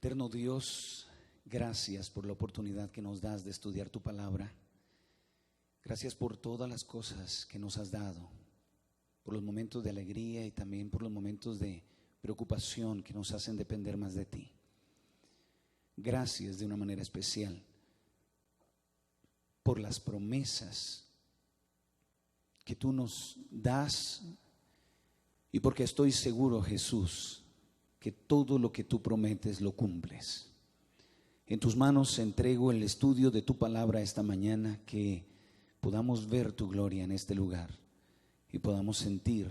Eterno Dios, gracias por la oportunidad que nos das de estudiar tu palabra. Gracias por todas las cosas que nos has dado, por los momentos de alegría y también por los momentos de preocupación que nos hacen depender más de ti. Gracias de una manera especial por las promesas que tú nos das y porque estoy seguro, Jesús, que todo lo que tú prometes lo cumples. En tus manos entrego el estudio de tu palabra esta mañana, que podamos ver tu gloria en este lugar y podamos sentir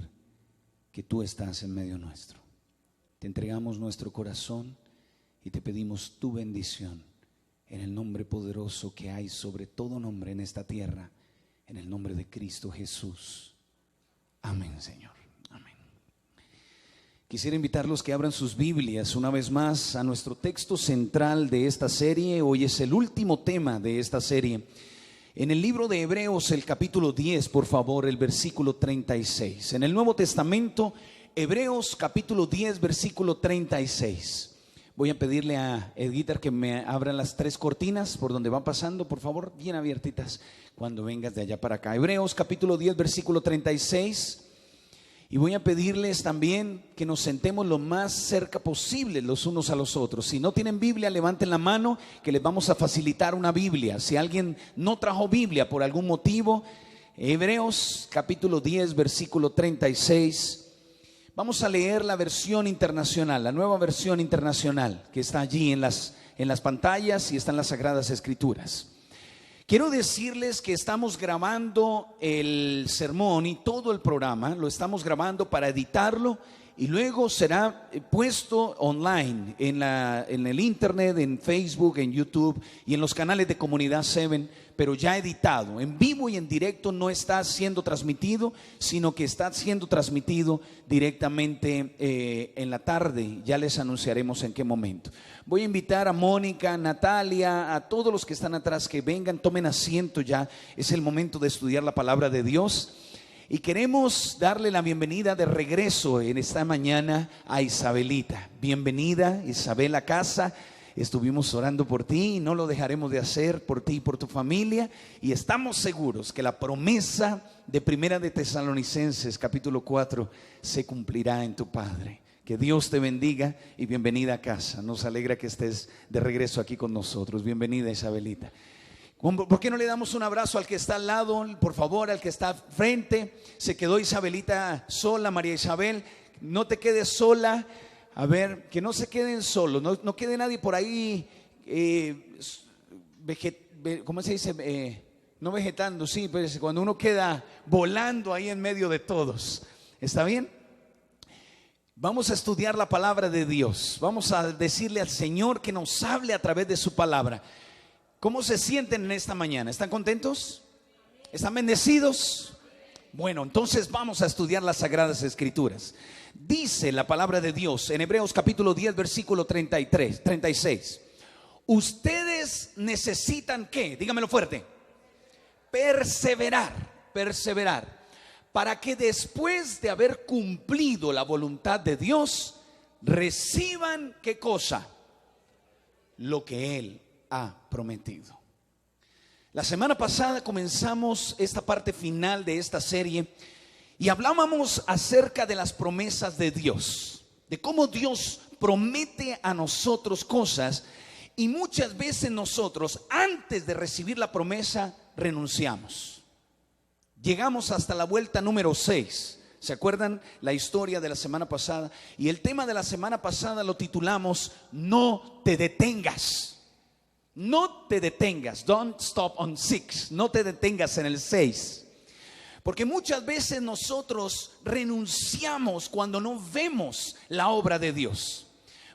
que tú estás en medio nuestro. Te entregamos nuestro corazón y te pedimos tu bendición en el nombre poderoso que hay sobre todo nombre en esta tierra, en el nombre de Cristo Jesús. Amén, Señor. Quisiera invitarlos que abran sus Biblias una vez más a nuestro texto central de esta serie. Hoy es el último tema de esta serie. En el libro de Hebreos, el capítulo 10, por favor, el versículo 36. En el Nuevo Testamento, Hebreos capítulo 10, versículo 36. Voy a pedirle a Edguitar que me abran las tres cortinas por donde van pasando, por favor, bien abiertitas, cuando vengas de allá para acá. Hebreos capítulo 10, versículo 36. Y voy a pedirles también que nos sentemos lo más cerca posible los unos a los otros. Si no tienen Biblia, levanten la mano, que les vamos a facilitar una Biblia. Si alguien no trajo Biblia por algún motivo, Hebreos capítulo 10, versículo 36. Vamos a leer la versión internacional, la nueva versión internacional, que está allí en las pantallas y están las Sagradas Escrituras. Quiero decirles que estamos grabando el sermón y todo el programa, lo estamos grabando para editarlo y luego será puesto online en el internet, en Facebook, en YouTube y en los canales de Comunidad 7, pero ya editado. En vivo y en directo no está siendo transmitido, sino que está siendo transmitido directamente en la tarde. Ya les anunciaremos en qué momento. Voy a invitar a Mónica, Natalia, a todos los que están atrás que vengan, tomen asiento ya. Es el momento de estudiar la palabra de Dios. Y queremos darle la bienvenida de regreso en esta mañana a Isabelita. Bienvenida, Isabel, a casa. Estuvimos orando por ti y no lo dejaremos de hacer por ti y por tu familia. Y estamos seguros que la promesa de Primera de Tesalonicenses capítulo 4 se cumplirá en tu Padre. Que Dios te bendiga y bienvenida a casa. Nos alegra que estés de regreso aquí con nosotros. Bienvenida, Isabelita. ¿Por qué no le damos un abrazo al que está al lado, por favor, al que está frente? Se quedó Isabelita sola, María Isabel, no te quedes sola. A ver, que no se queden solos, no quede nadie por ahí, ¿cómo se dice? No vegetando, sí, pues cuando uno queda volando ahí en medio de todos. ¿Está bien? Vamos a estudiar la palabra de Dios. Vamos a decirle al Señor que nos hable a través de su palabra. ¿Cómo se sienten en esta mañana? ¿Están contentos? ¿Están bendecidos? Bueno, entonces vamos a estudiar las Sagradas Escrituras. Dice la palabra de Dios en Hebreos capítulo 10, versículo 36. Ustedes necesitan ¿qué? Dígamelo fuerte. Perseverar, para que después de haber cumplido la voluntad de Dios, reciban ¿qué cosa? Lo que Él ha prometido. La semana pasada comenzamos esta parte final de esta serie y hablábamos acerca de las promesas de Dios, de cómo Dios promete a nosotros cosas y muchas veces nosotros antes de recibir la promesa renunciamos. Llegamos hasta la vuelta número 6. ¿Se acuerdan la historia de la semana pasada? Y el tema de la semana pasada lo titulamos No te detengas. No te detengas, don't stop on 6, no te detengas en el 6. Porque muchas veces nosotros renunciamos cuando no vemos la obra de Dios.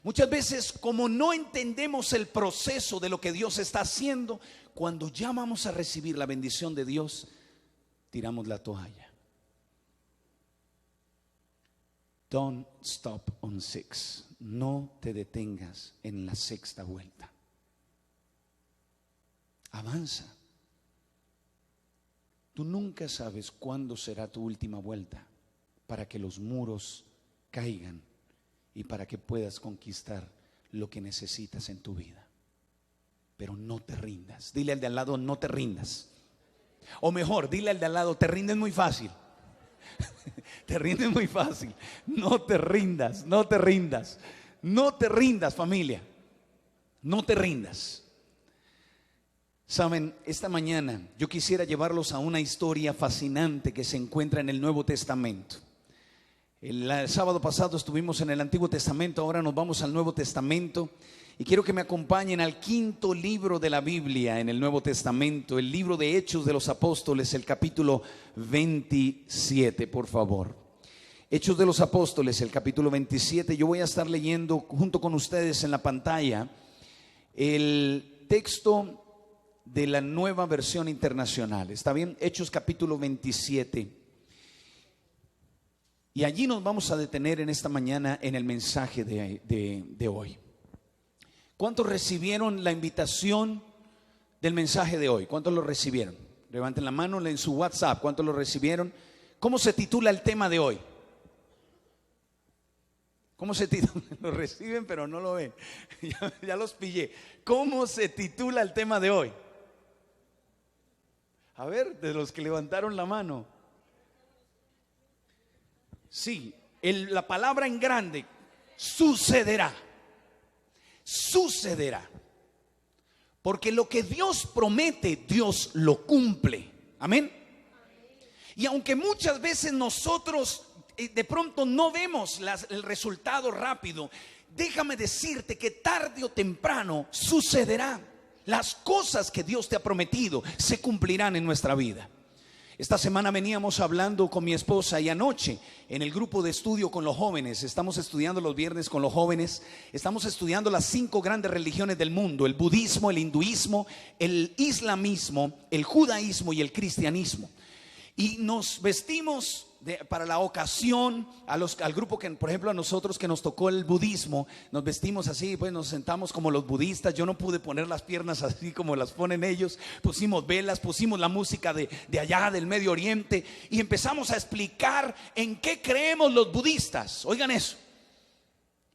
Muchas veces, como no entendemos el proceso de lo que Dios está haciendo, cuando ya vamos a recibir la bendición de Dios, tiramos la toalla. Don't stop on 6, no te detengas en la sexta vuelta. Avanza. Tú nunca sabes cuándo será tu última vuelta para que los muros caigan y para que puedas conquistar lo que necesitas en tu vida. Pero no te rindas. Dile al de al lado, no te rindas. O mejor, dile al de al lado, te rindes muy fácil. Te rindes muy fácil. No te rindas, no te rindas. No te rindas, familia. No te rindas. Saben, esta mañana yo quisiera llevarlos a una historia fascinante que se encuentra en el Nuevo Testamento. El sábado pasado estuvimos en el Antiguo Testamento, ahora nos vamos al Nuevo Testamento y quiero que me acompañen al quinto libro de la Biblia en el Nuevo Testamento, el libro de Hechos de los Apóstoles, el capítulo 27, por favor. Hechos de los Apóstoles, el capítulo 27. Yo voy a estar leyendo junto con ustedes en la pantalla el texto de la Nueva Versión Internacional. ¿Está bien? Hechos capítulo 27. Y allí nos vamos a detener en esta mañana en el mensaje de hoy. ¿Cuántos recibieron la invitación del mensaje de hoy? ¿Cuántos lo recibieron? Levanten la mano en su WhatsApp. ¿Cuántos lo recibieron? ¿Cómo se titula el tema de hoy? ¿Cómo se titula? Lo reciben pero no lo ven. Ya los pillé. ¿Cómo se titula el tema de hoy? A ver, de los que levantaron la mano. Sí, la palabra en grande, sucederá. Sucederá. Porque lo que Dios promete, Dios lo cumple. Amén. Y aunque muchas veces nosotros de pronto no vemos el resultado rápido, déjame decirte que tarde o temprano sucederá. Las cosas que Dios te ha prometido se cumplirán en nuestra vida. Esta semana veníamos hablando con mi esposa y anoche en el grupo de estudio con los jóvenes, estamos estudiando los viernes con los jóvenes, estamos estudiando las 5 grandes religiones del mundo: el budismo, el hinduismo, el islamismo, el judaísmo y el cristianismo. Y nos vestimos para la ocasión, al grupo que, por ejemplo, a nosotros que nos tocó el budismo, nos vestimos así, pues nos sentamos como los budistas. Yo no pude poner las piernas así como las ponen ellos. Pusimos velas, pusimos la música de allá del Medio Oriente y empezamos a explicar en qué creemos los budistas. Oigan eso.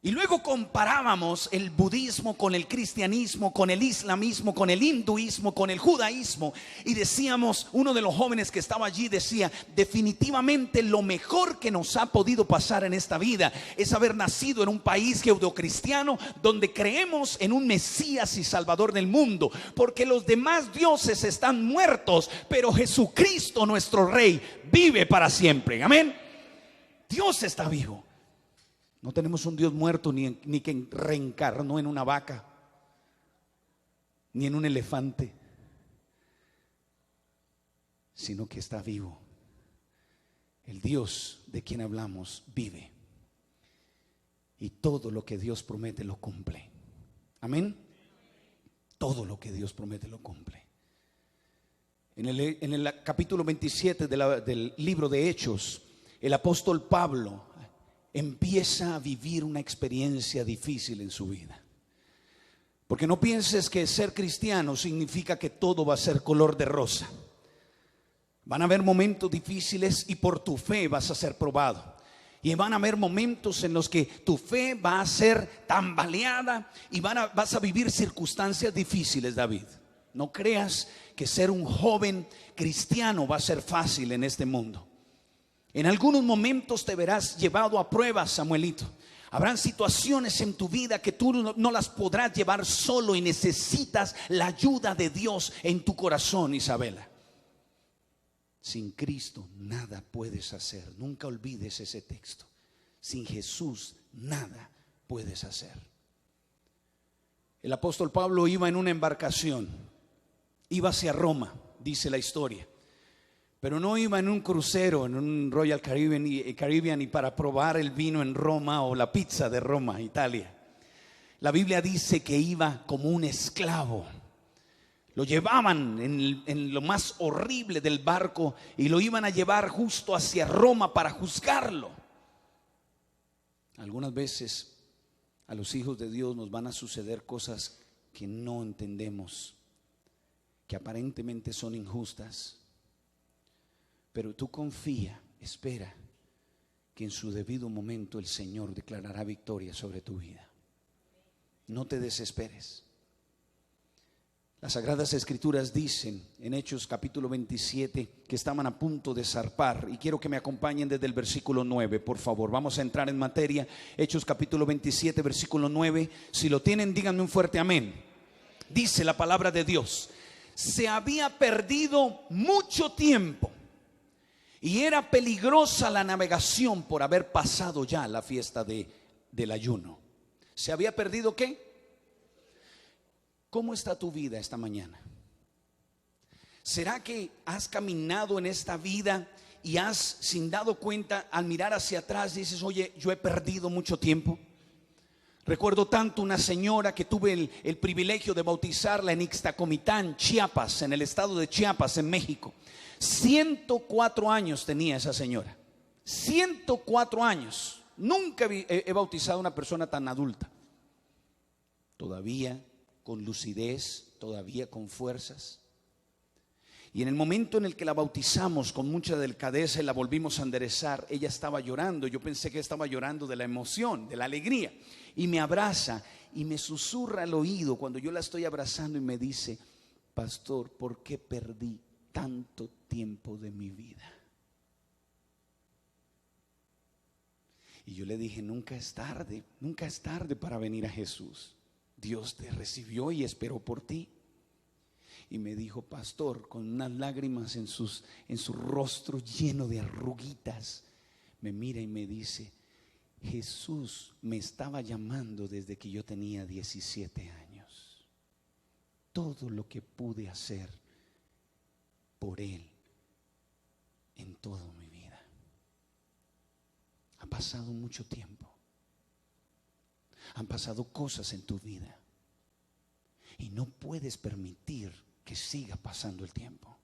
Y luego comparábamos el budismo con el cristianismo, con el islamismo, con el hinduismo, con el judaísmo. Y decíamos, uno de los jóvenes que estaba allí decía: definitivamente lo mejor que nos ha podido pasar en esta vida es haber nacido en un país judeocristiano donde creemos en un Mesías y Salvador del mundo. Porque los demás dioses están muertos, pero Jesucristo nuestro Rey vive para siempre. Amén. Dios está vivo. No tenemos un Dios muerto ni que reencarnó en una vaca, ni en un elefante, sino que está vivo. El Dios de quien hablamos vive. Y todo lo que Dios promete lo cumple. Amén. Todo lo que Dios promete lo cumple. En el capítulo 27 del libro de Hechos, el apóstol Pablo empieza a vivir una experiencia difícil en su vida. Porque no pienses que ser cristiano significa que todo va a ser color de rosa. Van a haber momentos difíciles y por tu fe vas a ser probado. Y van a haber momentos en los que tu fe va a ser tambaleada y vas a vivir circunstancias difíciles, David. No creas que ser un joven cristiano va a ser fácil en este mundo. En algunos momentos te verás llevado a pruebas, Samuelito. Habrán situaciones en tu vida que tú no las podrás llevar solo y necesitas la ayuda de Dios en tu corazón, Isabela. Sin Cristo nada puedes hacer. Nunca olvides ese texto. Sin Jesús nada puedes hacer. El apóstol Pablo iba en una embarcación, iba hacia Roma, dice la historia. Pero no iba en un crucero, en un Royal Caribbean y para probar el vino en Roma o la pizza de Roma, Italia. La Biblia dice que iba como un esclavo. Lo llevaban en lo más horrible del barco y lo iban a llevar justo hacia Roma para juzgarlo. Algunas veces a los hijos de Dios nos van a suceder cosas que no entendemos, que aparentemente son injustas. Pero tú confía, espera, que en su debido momento el Señor declarará victoria sobre tu vida. No te desesperes. Las Sagradas Escrituras dicen en Hechos capítulo 27 que estaban a punto de zarpar, y quiero que me acompañen desde el versículo 9, por favor. Vamos a entrar en materia. Hechos capítulo 27, versículo 9. Si lo tienen, díganme un fuerte amén. Dice la palabra de Dios: se había perdido mucho tiempo y era peligrosa la navegación por haber pasado ya la fiesta del ayuno. ¿Se había perdido qué? ¿Cómo está tu vida esta mañana? ¿Será que has caminado en esta vida y has, sin dado cuenta, al mirar hacia atrás dices: oye, yo he perdido mucho tiempo? Recuerdo tanto una señora que tuve el privilegio de bautizarla en Ixtacomitán, Chiapas, en el estado de Chiapas, en México. 104 años tenía esa señora. 104 años. Nunca he bautizado a una persona tan adulta. Todavía con lucidez, todavía con fuerzas. Y en el momento en el que la bautizamos con mucha delicadeza y la volvimos a enderezar, ella estaba llorando. Yo pensé que estaba llorando de la emoción, de la alegría. Y me abraza y me susurra al oído cuando yo la estoy abrazando y me dice: pastor, ¿por qué perdí tanto tiempo de mi vida? Y yo le dije: nunca es tarde para venir a Jesús. Dios te recibió y esperó por ti. Y me dijo: pastor, con unas lágrimas en su rostro lleno de arruguitas, me mira y me dice: Jesús me estaba llamando desde que yo tenía 17 años. Todo lo que pude hacer por Él en toda mi vida. Ha pasado mucho tiempo. Han pasado cosas en tu vida y no puedes permitir que siga pasando el tiempo.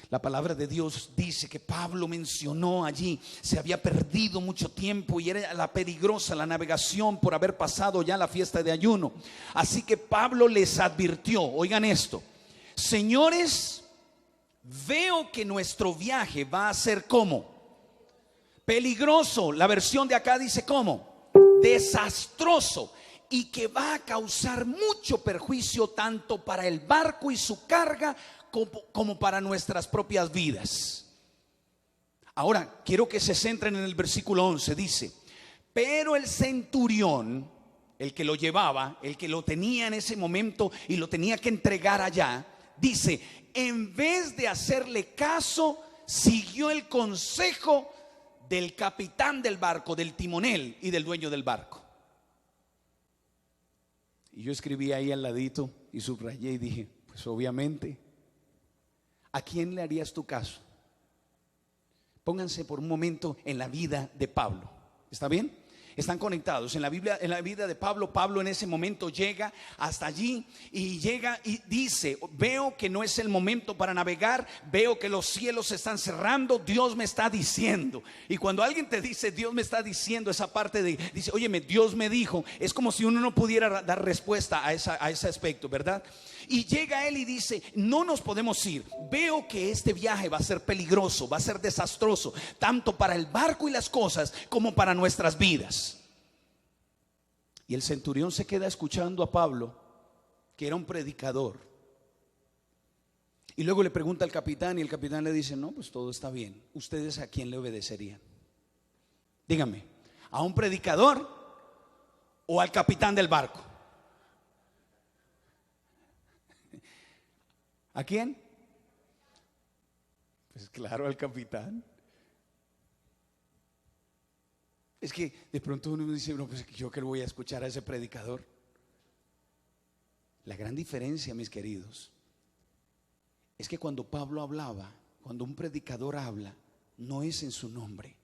La palabra de Dios dice que Pablo mencionó allí: se había perdido mucho tiempo y era la peligrosa la navegación por haber pasado ya la fiesta de ayuno. Así que Pablo les advirtió, oigan esto: señores, veo que nuestro viaje va a ser ¿cómo? Peligroso. La versión de acá dice ¿cómo? Desastroso, y que va a causar mucho perjuicio tanto para el barco y su carga como para nuestras propias vidas. Ahora quiero que se centren en el versículo 11. Dice: pero el centurión, el que lo llevaba, el que lo tenía en ese momento y lo tenía que entregar allá, dice: en vez de hacerle caso, siguió el consejo del capitán del barco, del timonel y del dueño del barco. Y yo escribí ahí al ladito y subrayé y dije: pues obviamente, ¿a quién le harías tu caso? Pónganse por un momento en la vida de Pablo. ¿Está bien? Están conectados en la Biblia, en la vida de Pablo. Pablo en ese momento llega hasta allí y llega y dice: veo que no es el momento para navegar, veo que los cielos se están cerrando, Dios me está diciendo. Y cuando alguien te dice Dios me está diciendo, esa parte de dice: óyeme, Dios me dijo, es como si uno no pudiera dar respuesta a ese aspecto, ¿verdad? Y llega él y dice: no nos podemos ir, veo que este viaje va a ser peligroso, va a ser desastroso, tanto para el barco y las cosas como para nuestras vidas. Y el centurión se queda escuchando a Pablo, que era un predicador. Y luego le pregunta al capitán, y el capitán le dice: no, pues todo está bien. ¿Ustedes a quién le obedecerían? Dígame, ¿a un predicador o al capitán del barco? ¿A quién? Pues claro, al capitán. Es que de pronto uno dice: no, pues yo que voy a escuchar a ese predicador. La gran diferencia, mis queridos, es que cuando Pablo hablaba, cuando un predicador habla, no es en su nombre.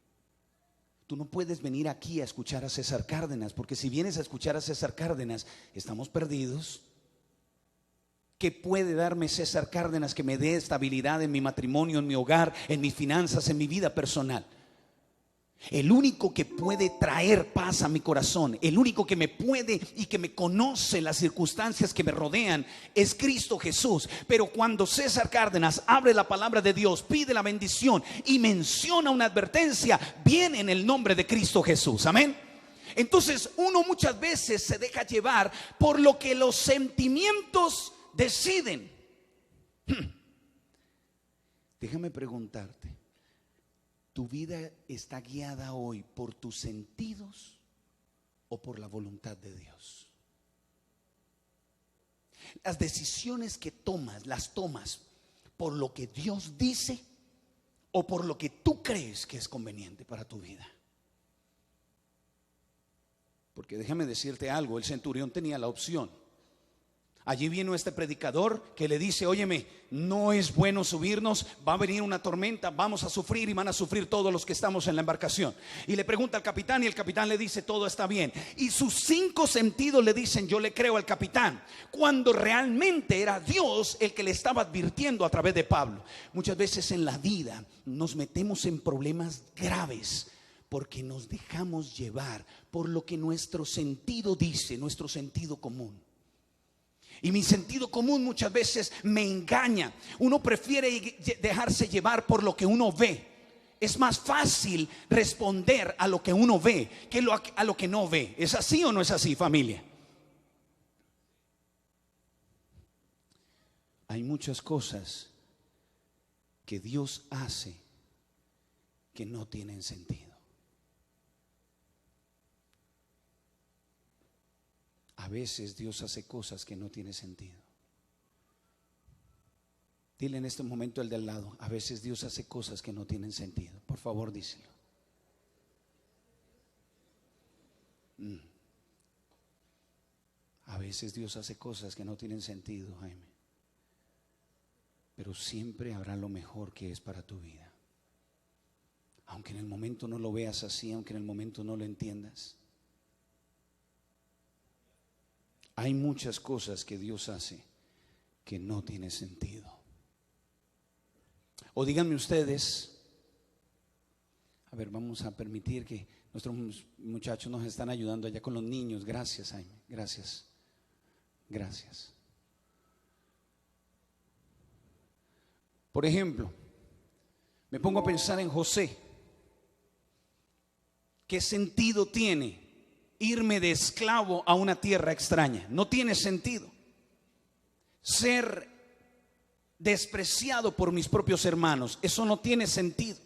Tú no puedes venir aquí a escuchar a César Cárdenas, porque si vienes a escuchar a César Cárdenas, estamos perdidos. ¿Qué puede darme César Cárdenas que me dé estabilidad en mi matrimonio, en mi hogar, en mis finanzas, en mi vida personal? El único que puede traer paz a mi corazón, el único que me puede y que me conoce las circunstancias que me rodean, es Cristo Jesús. Pero cuando César Cárdenas abre la palabra de Dios, pide la bendición y menciona una advertencia, viene en el nombre de Cristo Jesús. Amén. Entonces uno muchas veces se deja llevar por lo que los sentimientos deciden. Déjame preguntarte, ¿tu vida está guiada hoy por tus sentidos o por la voluntad de Dios? Las decisiones que tomas, ¿las tomas por lo que Dios dice o por lo que tú crees que es conveniente para tu vida? Porque déjame decirte algo, el centurión tenía la opción. Allí vino este predicador que le dice: óyeme, no es bueno subirnos, va a venir una tormenta, vamos a sufrir y van a sufrir todos los que estamos en la embarcación. Y le pregunta al capitán y el capitán le dice: todo está bien. Y sus 5 sentidos le dicen: yo le creo al capitán, cuando realmente era Dios el que le estaba advirtiendo a través de Pablo. Muchas veces en la vida nos metemos en problemas graves porque nos dejamos llevar por lo que nuestro sentido dice, nuestro sentido común. Y mi sentido común muchas veces me engaña. Uno prefiere dejarse llevar por lo que uno ve. Es más fácil responder a lo que uno ve que a lo que no ve. ¿Es así o no es así, familia? Hay muchas cosas que Dios hace que no tienen sentido. A veces Dios hace cosas que no tienen sentido. Dile en este momento al de al lado: a veces Dios hace cosas que no tienen sentido. Por favor, díselo. A veces Dios hace cosas que no tienen sentido, Jaime. Pero siempre habrá lo mejor que es para tu vida. Aunque en el momento no lo veas así, aunque en el momento no lo entiendas. Hay muchas cosas que Dios hace que no tienen sentido. O díganme ustedes, a ver, vamos a permitir que nuestros muchachos nos están ayudando allá con los niños. Gracias, Jaime, gracias, gracias. Por ejemplo, me pongo a pensar en José. ¿Qué sentido tiene irme de esclavo a una tierra extraña? No tiene sentido. Ser despreciado por mis propios hermanos, eso no tiene sentido.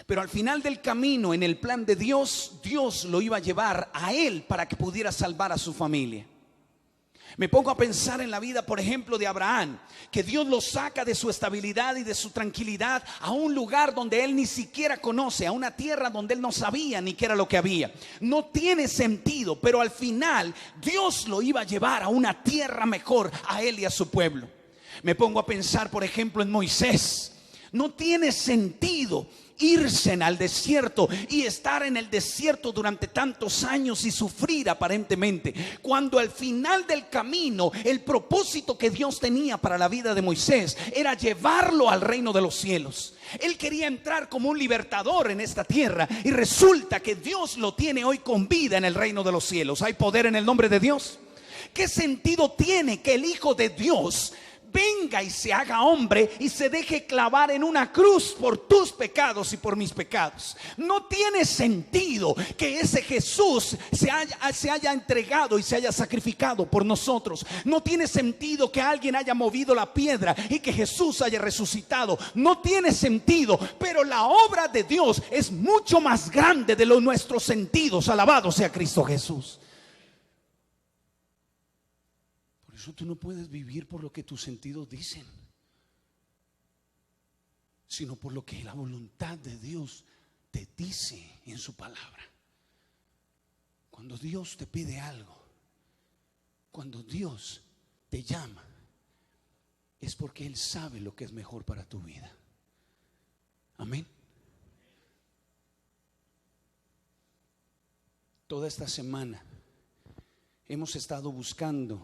Pero al final del camino, en el plan de Dios, Dios lo iba a llevar a él para que pudiera salvar a su familia. Me pongo a pensar en la vida, por ejemplo, de Abraham, que Dios lo saca de su estabilidad y de su tranquilidad a un lugar donde él ni siquiera conoce, a una tierra donde él no sabía ni qué era lo que había. No tiene sentido, pero al final Dios lo iba a llevar a una tierra mejor, a él y a su pueblo. Me pongo a pensar, por ejemplo, en Moisés. No tiene sentido irse al desierto y estar en el desierto durante tantos años y sufrir aparentemente, cuando al final del camino el propósito que Dios tenía para la vida de Moisés era llevarlo al reino de los cielos. Él quería entrar como un libertador en esta tierra y resulta que Dios lo tiene hoy con vida en el reino de los cielos. ¿Hay poder en el nombre de Dios? ¿Qué sentido tiene que el Hijo de Dios venga y se haga hombre y se deje clavar en una cruz por tus pecados y por mis pecados? No tiene sentido que ese Jesús se haya entregado y se haya sacrificado por nosotros. No tiene sentido que alguien haya movido la piedra y que Jesús haya resucitado. No tiene sentido, pero la obra de Dios es mucho más grande de los nuestros sentidos. Alabado sea Cristo Jesús. Por eso tú no puedes vivir por lo que tus sentidos dicen, sino por lo que la voluntad de Dios te dice en su palabra. Cuando Dios te pide algo, cuando Dios te llama, es porque Él sabe lo que es mejor para tu vida. Amén. Toda esta semana hemos estado buscando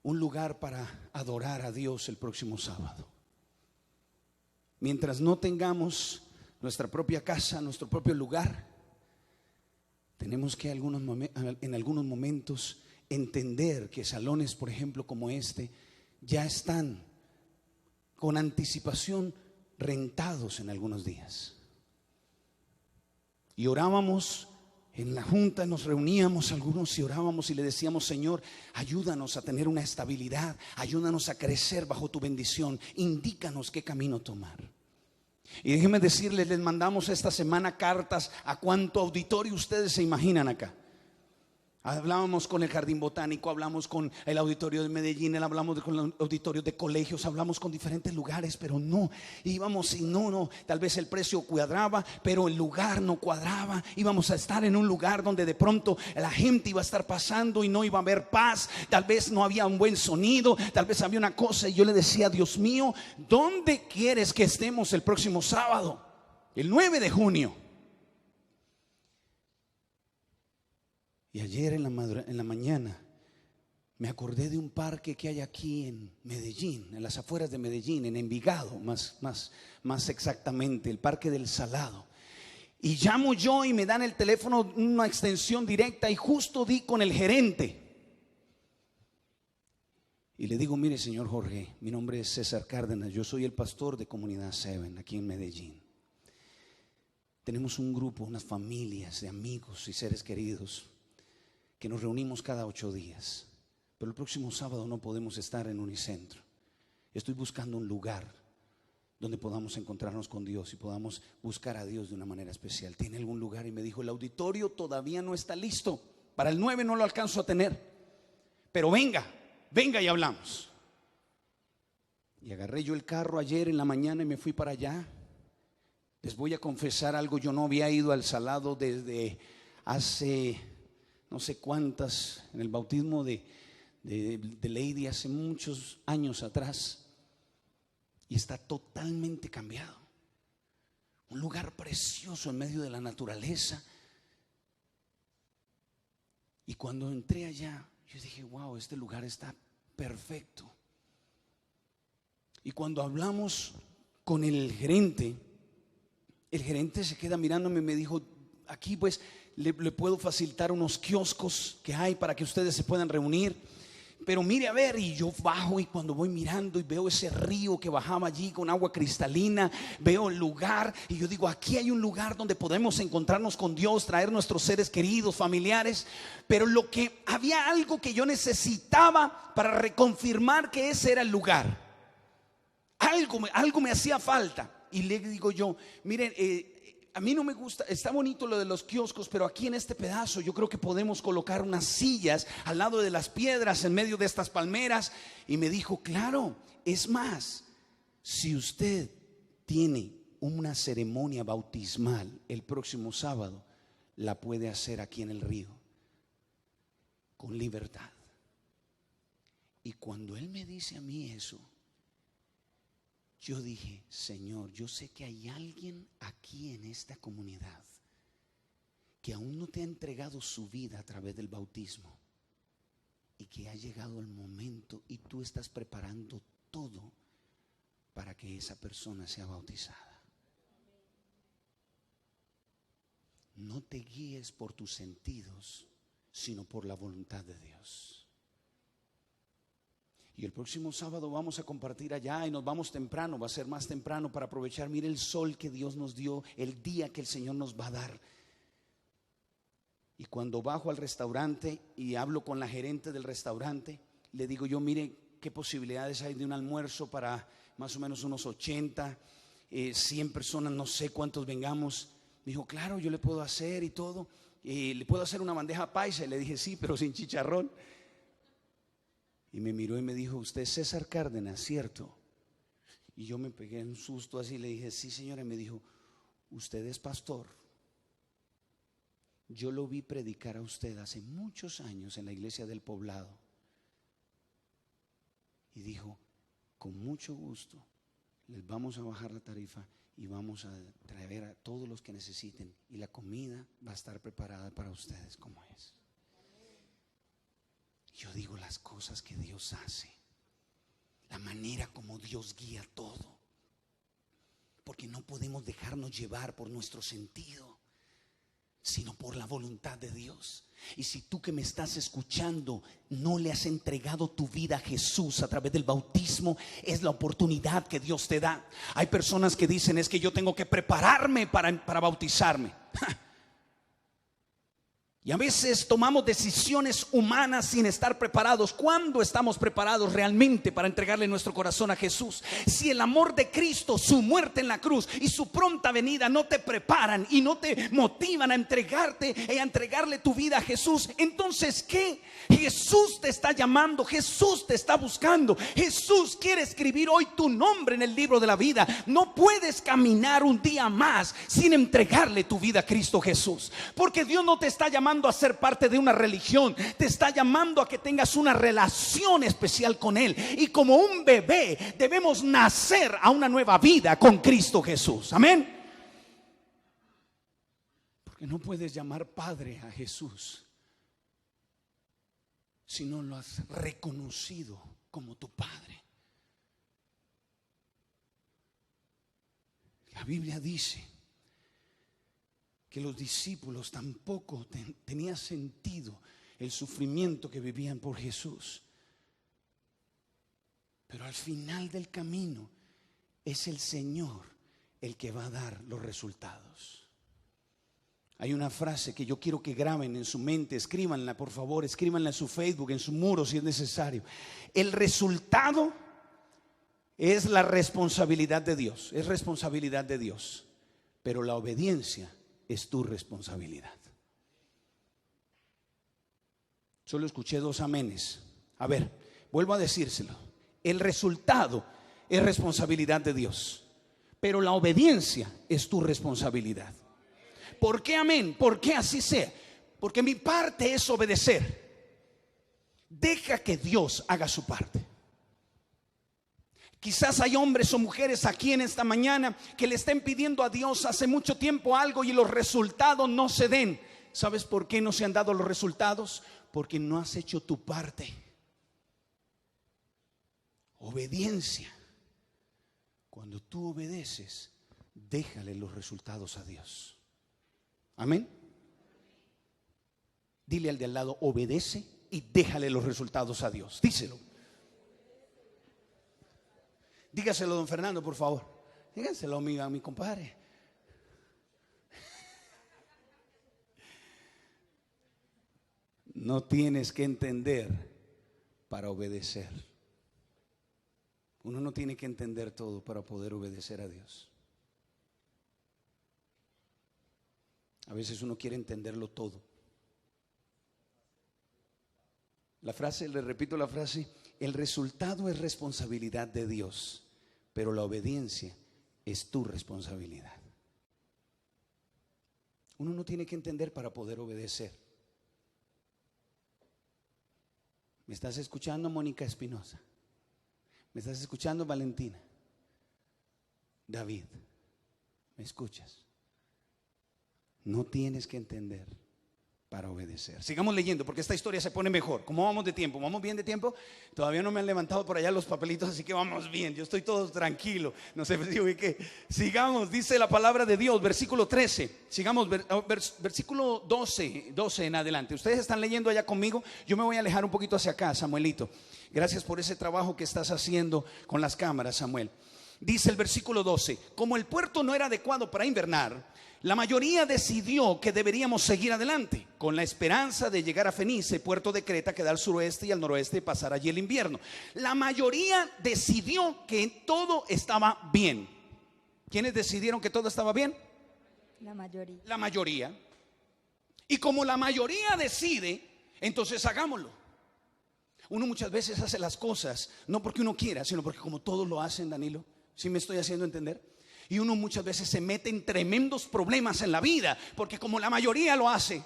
un lugar para adorar a Dios el próximo sábado. Mientras no tengamos nuestra propia casa, nuestro propio lugar, tenemos que en algunos momentos entender que salones, por ejemplo, como este, ya están con anticipación rentados en algunos días. Y orábamos En la junta nos reuníamos algunos y orábamos y le decíamos: Señor, ayúdanos a tener una estabilidad, ayúdanos a crecer bajo tu bendición, indícanos qué camino tomar. Y déjenme decirles, les mandamos esta semana cartas a cuánto auditorio ustedes se imaginan acá. Hablábamos con el Jardín Botánico, hablamos con el auditorio de Medellín, hablamos con los auditorios de colegios, hablamos con diferentes lugares, pero no, íbamos y no, tal vez el precio cuadraba, pero el lugar no cuadraba. Íbamos a estar en un lugar donde de pronto la gente iba a estar pasando y no iba a haber paz, tal vez no había un buen sonido, tal vez había una cosa. Y yo le decía: Dios mío, ¿dónde quieres que estemos el próximo sábado? El 9 de junio. Y ayer en la mañana me acordé de un parque que hay aquí en Medellín, en las afueras de Medellín, en Envigado, más exactamente, el Parque del Salado. Y llamo yo y me dan el teléfono, una extensión directa, y justo di con el gerente. Y le digo: mire, señor Jorge, mi nombre es César Cárdenas, yo soy el pastor de Comunidad Seven aquí en Medellín. Tenemos un grupo, unas familias de amigos y seres queridos que nos reunimos cada 8 días, pero el próximo sábado no podemos estar en Unicentro. Estoy buscando un lugar donde podamos encontrarnos con Dios y podamos buscar a Dios de una manera especial. ¿Tiene algún lugar? Y me dijo: el auditorio todavía no está listo, para el 9 no lo alcanzo a tener, pero venga y hablamos. Y agarré yo el carro ayer en la mañana y me fui para allá. Les voy a confesar algo: yo no había ido al Salado desde hace no sé cuántas, en el bautismo de Lady hace muchos años atrás, y está totalmente cambiado. Un lugar precioso en medio de la naturaleza. Y cuando entré allá, yo dije: wow, este lugar está perfecto. Y cuando hablamos con el gerente se queda mirándome y me dijo: aquí pues le puedo facilitar unos kioscos que hay para que ustedes se puedan reunir, pero mire a ver. Y yo bajo, y cuando voy mirando y veo ese río que bajaba allí con agua cristalina, veo el lugar y yo digo: aquí hay un lugar donde podemos encontrarnos con Dios, traer nuestros seres queridos, familiares. Pero había algo que yo necesitaba para reconfirmar que ese era el lugar. Algo me hacía falta. Y le digo yo: miren, a mí no me gusta, está bonito lo de los kioscos, pero aquí en este pedazo yo creo que podemos colocar unas sillas al lado de las piedras, en medio de estas palmeras. Y me dijo: claro, es más, si usted tiene una ceremonia bautismal el próximo sábado, la puede hacer aquí en el río, con libertad. Y cuando él me dice a mí eso, yo dije: Señor, yo sé que hay alguien aquí en esta comunidad que aún no te ha entregado su vida a través del bautismo, y que ha llegado el momento y tú estás preparando todo para que esa persona sea bautizada. No te guíes por tus sentidos, sino por la voluntad de Dios. Y el próximo sábado vamos a compartir allá, y nos vamos temprano, va a ser más temprano para aprovechar. Mire el sol que Dios nos dio, el día que el Señor nos va a dar. Y cuando bajo al restaurante y hablo con la gerente del restaurante, le digo yo: mire, ¿qué posibilidades hay de un almuerzo para más o menos unos 80, 100 personas? No sé cuántos vengamos. Me dijo: claro, yo le puedo hacer y todo. ¿Le puedo hacer una bandeja paisa? Y le dije: sí, pero sin chicharrón. Y me miró y me dijo: usted es César Cárdenas, ¿cierto? Y yo me pegué un susto así, le dije: sí, señora. Y me dijo: usted es pastor. Yo lo vi predicar a usted hace muchos años en la iglesia del Poblado. Y dijo: con mucho gusto les vamos a bajar la tarifa y vamos a traer a todos los que necesiten, y la comida va a estar preparada para ustedes como es. Yo digo, las cosas que Dios hace, la manera como Dios guía todo, porque no podemos dejarnos llevar por nuestro sentido, sino por la voluntad de Dios. Y si tú que me estás escuchando no le has entregado tu vida a Jesús a través del bautismo, es la oportunidad que Dios te da. Hay personas que dicen: es que yo tengo que prepararme para bautizarme. Y a veces tomamos decisiones humanas sin estar preparados. ¿Cuándo estamos preparados realmente para entregarle nuestro corazón a Jesús? Si el amor de Cristo, su muerte en la cruz y su pronta venida no te preparan y no te motivan a entregarte y a entregarle tu vida a Jesús, entonces ¿qué? Jesús te está llamando, Jesús te está buscando, Jesús quiere escribir hoy tu nombre en el libro de la vida. No puedes caminar un día más sin entregarle tu vida a Cristo Jesús, porque Dios no te está llamando a ser parte de una religión, te está llamando a que tengas una relación especial con Él. Y como un bebé debemos nacer a una nueva vida con Cristo Jesús. Amén. Porque no puedes llamar Padre a Jesús si no lo has reconocido como tu Padre. La Biblia dice que los discípulos tampoco tenía sentido el sufrimiento que vivían por Jesús. Pero al final del camino es el Señor el que va a dar los resultados. Hay una frase que yo quiero que graben en su mente, escríbanla por favor, escríbanla en su Facebook, en su muro si es necesario. El resultado es la responsabilidad de Dios, es responsabilidad de Dios, pero la obediencia es tu responsabilidad. Solo escuché 2 amenes. A ver, vuelvo a decírselo. El resultado es responsabilidad de Dios, pero la obediencia es tu responsabilidad. ¿Por qué amén? ¿Por qué así sea? Porque mi parte es obedecer. Deja que Dios haga su parte. Quizás hay hombres o mujeres aquí en esta mañana que le estén pidiendo a Dios hace mucho tiempo algo y los resultados no se den. ¿Sabes por qué no se han dado los resultados? Porque no has hecho tu parte. Obediencia. Cuando tú obedeces, déjale los resultados a Dios. Amén. Dile al de al lado, obedece y déjale los resultados a Dios. Díselo. Dígaselo, don Fernando, por favor. Dígaselo a mi compadre. No tienes que entender para obedecer. Uno no tiene que entender todo para poder obedecer a Dios. A veces uno quiere entenderlo todo. La frase, le repito la frase, el resultado es responsabilidad de Dios, pero la obediencia es tu responsabilidad. Uno no tiene que entender para poder obedecer. ¿Me estás escuchando, Mónica Espinosa? ¿Me estás escuchando, Valentina? David, ¿me escuchas? No tienes que entender para obedecer. Sigamos leyendo porque esta historia se pone mejor. ¿Cómo vamos de tiempo? ¿Vamos bien de tiempo? Todavía no me han levantado por allá los papelitos, así que vamos bien. Yo estoy todo tranquilo. No sé si oí que sigamos, dice la palabra de Dios, versículo 13. Sigamos, versículo 12 en adelante. Ustedes están leyendo allá conmigo. Yo me voy a alejar un poquito hacia acá, Samuelito. Gracias por ese trabajo que estás haciendo con las cámaras, Samuel. Dice el versículo 12: como el puerto no era adecuado para invernar, la mayoría decidió que deberíamos seguir adelante con la esperanza de llegar a Fenice, puerto de Creta que da al suroeste y al noroeste, y pasar allí el invierno. La mayoría decidió que todo estaba bien. ¿Quiénes decidieron que todo estaba bien? La mayoría. La mayoría. Y como la mayoría decide, entonces hagámoslo. Uno muchas veces hace las cosas no porque uno quiera, sino porque como todos lo hacen, Danilo. ¿Sí me estoy haciendo entender? Y uno muchas veces se mete en tremendos problemas en la vida porque como la mayoría lo hace.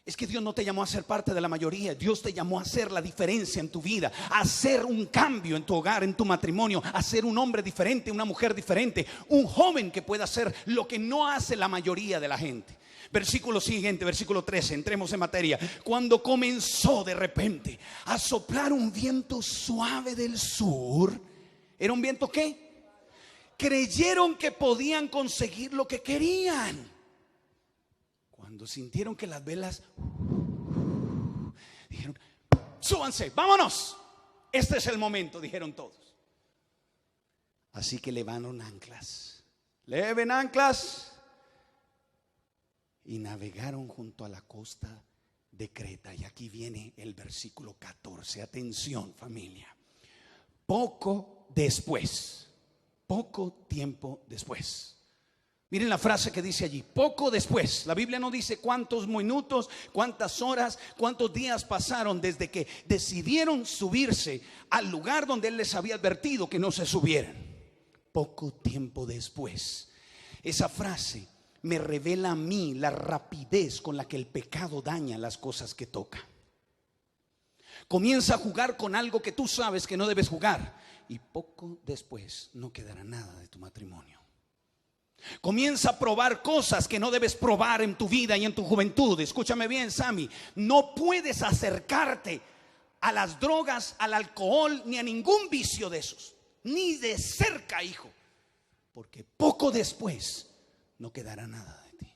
Es que Dios no te llamó a ser parte de la mayoría. Dios te llamó a hacer la diferencia en tu vida, a hacer un cambio en tu hogar, en tu matrimonio, a ser un hombre diferente, una mujer diferente, un joven que pueda hacer lo que no hace la mayoría de la gente. Versículo siguiente, versículo 13, entremos en materia. Cuando comenzó de repente a soplar un viento suave del sur. ¿Era un viento qué? Creyeron que podían conseguir lo que querían. Cuando sintieron que las velas dijeron: súbanse, vámonos. Este es el momento, dijeron todos. Así que levaron anclas. Leven anclas. y navegaron junto a la costa de Creta. Y aquí viene el versículo 14. Atención, familia. Poco tiempo después. Miren la frase que dice allí, poco después. La Biblia no dice cuántos minutos, cuántas horas, cuántos días pasaron desde que decidieron subirse al lugar donde Él les había advertido que no se subieran. Poco tiempo después. Esa frase me revela a mí la rapidez con la que el pecado daña las cosas que toca. Comienza a jugar con algo que tú sabes que no debes jugar, y poco después no quedará nada de tu matrimonio. Comienza a probar cosas que no debes probar en tu vida y en tu juventud. Escúchame bien, Sammy. No puedes acercarte a las drogas, al alcohol, ni a ningún vicio de esos. Ni de cerca, hijo. Porque poco después no quedará nada de ti.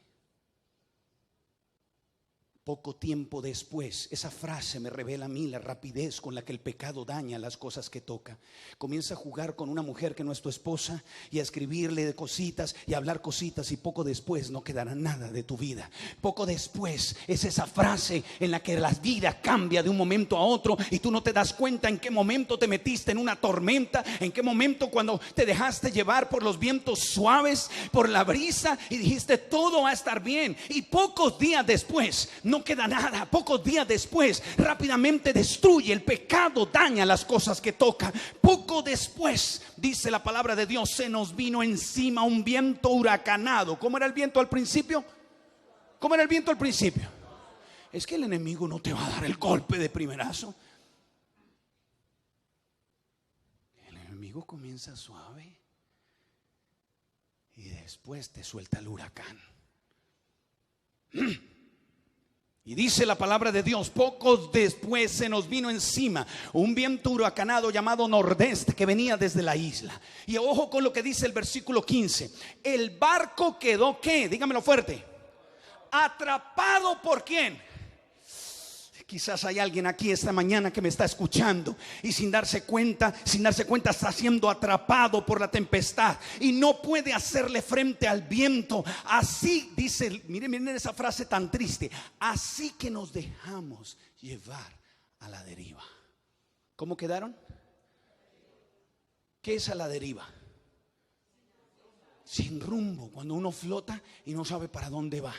Poco tiempo después. Esa frase me revela a mí la rapidez con la que el pecado daña las cosas que toca. Comienza a jugar con una mujer que no es tu esposa y a escribirle de cositas y a hablar cositas, y poco después no quedará nada de tu vida. Poco después es esa frase en la que la vida cambia de un momento a otro y tú no te das cuenta en qué momento te metiste en una tormenta, en qué momento cuando te dejaste llevar por los vientos suaves, por la brisa, y dijiste todo va a estar bien, y pocos días después no queda nada. Pocos días después rápidamente destruye. El pecado daña las cosas que toca. Poco después, dice la palabra de Dios, se nos vino encima un viento huracanado. ¿Cómo era el viento al principio? ¿Cómo era el viento al principio? Es que el enemigo no te va a dar el golpe de primerazo. El enemigo comienza suave y después te suelta el huracán. Y dice la palabra de Dios, pocos después se nos vino encima un viento huracanado llamado nordeste que venía desde la isla. Y ojo con lo que dice el versículo 15. El barco quedó, ¿qué? Dígamelo fuerte. Atrapado ¿por quién? Quizás hay alguien aquí esta mañana que me está escuchando y sin darse cuenta está siendo atrapado por la tempestad y no puede hacerle frente al viento. Así dice, miren esa frase tan triste, así que nos dejamos llevar a la deriva. ¿Cómo quedaron? ¿Qué es a la deriva? Sin rumbo, cuando uno flota y no sabe para dónde va.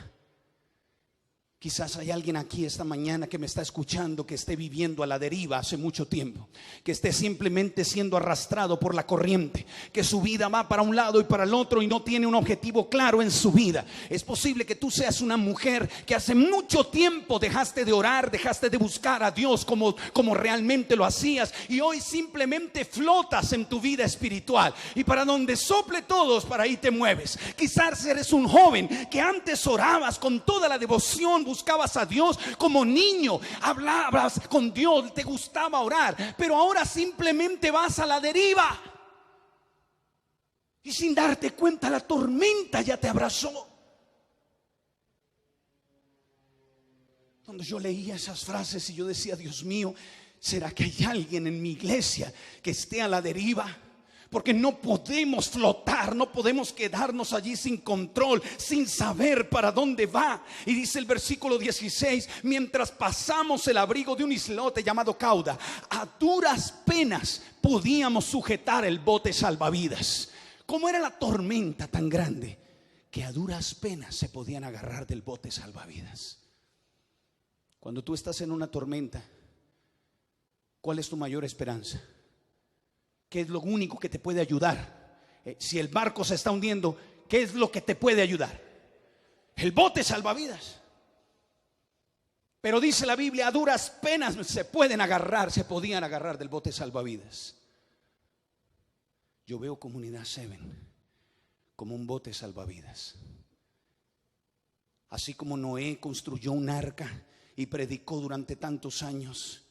Quizás hay alguien aquí esta mañana que me está escuchando que esté viviendo a la deriva hace mucho tiempo, que esté simplemente siendo arrastrado por la corriente, que su vida va para un lado y para el otro y no tiene un objetivo claro en su vida. Es posible que tú seas una mujer que hace mucho tiempo dejaste de orar, dejaste de buscar a Dios como realmente lo hacías, y hoy simplemente flotas en tu vida espiritual y para donde sople todos, para ahí te mueves. Quizás eres un joven que antes orabas con toda la devoción, buscabas a Dios como niño, hablabas con Dios, te gustaba orar, pero ahora simplemente vas a la deriva y sin darte cuenta la tormenta ya te abrazó. Cuando yo leía esas frases y yo decía, Dios mío, ¿será que hay alguien en mi iglesia que esté a la deriva? Porque no podemos flotar, no podemos quedarnos allí sin control, sin saber para dónde va. Y dice el versículo 16, mientras pasamos el abrigo de un islote llamado Cauda, a duras penas podíamos sujetar el bote salvavidas. ¿Cómo era la tormenta tan grande que a duras penas se podían agarrar del bote salvavidas? Cuando tú estás en una tormenta, ¿cuál es tu mayor esperanza? ¿Qué es lo único que te puede ayudar? Si el barco se está hundiendo, ¿qué es lo que te puede ayudar? El bote salvavidas. Pero dice la Biblia, a duras penas se podían agarrar del bote salvavidas. Yo veo Comunidad 7 como un bote salvavidas. Así como Noé construyó un arca y predicó durante tantos años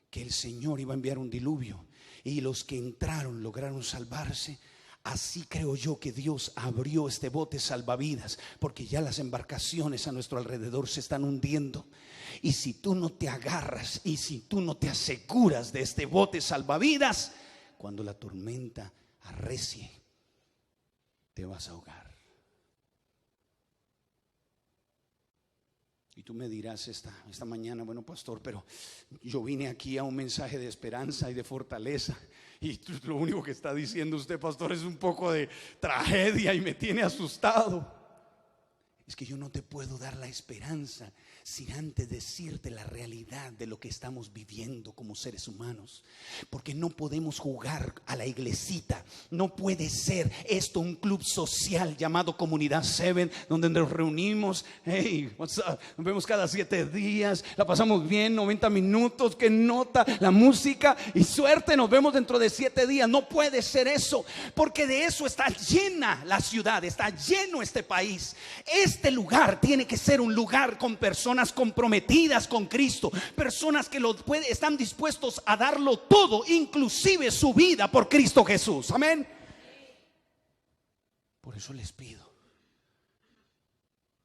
que el Señor iba a enviar un diluvio y los que entraron lograron salvarse, así creo yo que Dios abrió este bote salvavidas, porque ya las embarcaciones a nuestro alrededor se están hundiendo. Y si tú no te agarras y si tú no te aseguras de este bote salvavidas, cuando la tormenta arrecie, te vas a ahogar. Y tú me dirás esta mañana, bueno, pastor, pero yo vine aquí a un mensaje de esperanza y de fortaleza, y lo único que está diciendo usted, pastor, es un poco de tragedia y me tiene asustado. Es que yo no te puedo dar la esperanza sin antes decirte la realidad de lo que estamos viviendo como seres humanos. Porque no podemos jugar a la iglesita. No puede ser esto un club social llamado Comunidad 7, donde nos reunimos, hey, what's up? Nos vemos cada 7 días, la pasamos bien, 90 minutos, qué nota, la música y suerte, nos vemos dentro de 7 días. No puede ser eso, porque de eso está llena la ciudad, está lleno este país. Este lugar tiene que ser un lugar con personas comprometidas con Cristo, personas que están dispuestos a darlo todo, inclusive su vida por Cristo Jesús. Amén. Por eso les pido,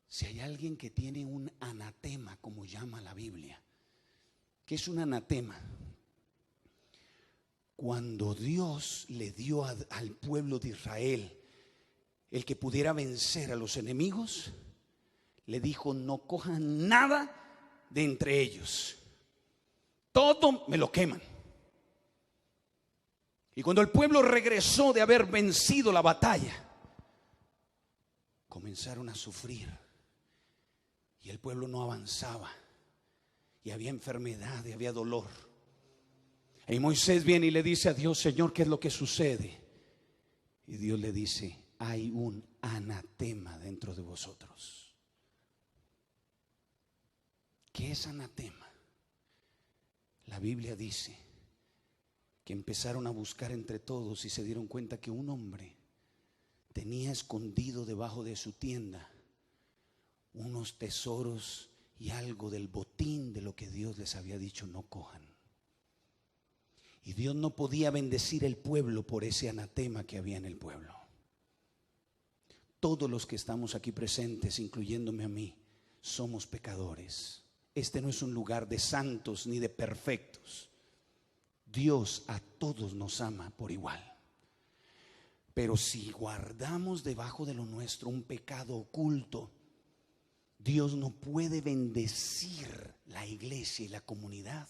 si hay alguien que tiene un anatema, como llama la Biblia, ¿qué es un anatema? Cuando Dios le dio al pueblo de Israel el que pudiera vencer a los enemigos, le dijo: no cojan nada de entre ellos, todo me lo queman. Y cuando el pueblo regresó de haber vencido la batalla, comenzaron a sufrir y el pueblo no avanzaba y había enfermedad y había dolor. Y Moisés viene y le dice a Dios: Señor, ¿qué es lo que sucede? Y Dios le dice: hay un anatema dentro de vosotros. ¿Qué es anatema? La Biblia dice que empezaron a buscar entre todos y se dieron cuenta que un hombre tenía escondido debajo de su tienda unos tesoros y algo del botín de lo que Dios les había dicho no cojan. Y Dios no podía bendecir el pueblo por ese anatema que había en el pueblo. Todos los que estamos aquí presentes, incluyéndome a mí, somos pecadores. Este no es un lugar de santos ni de perfectos. Dios a todos nos ama por igual. Pero si guardamos debajo de lo nuestro un pecado oculto, Dios no puede bendecir la iglesia y la comunidad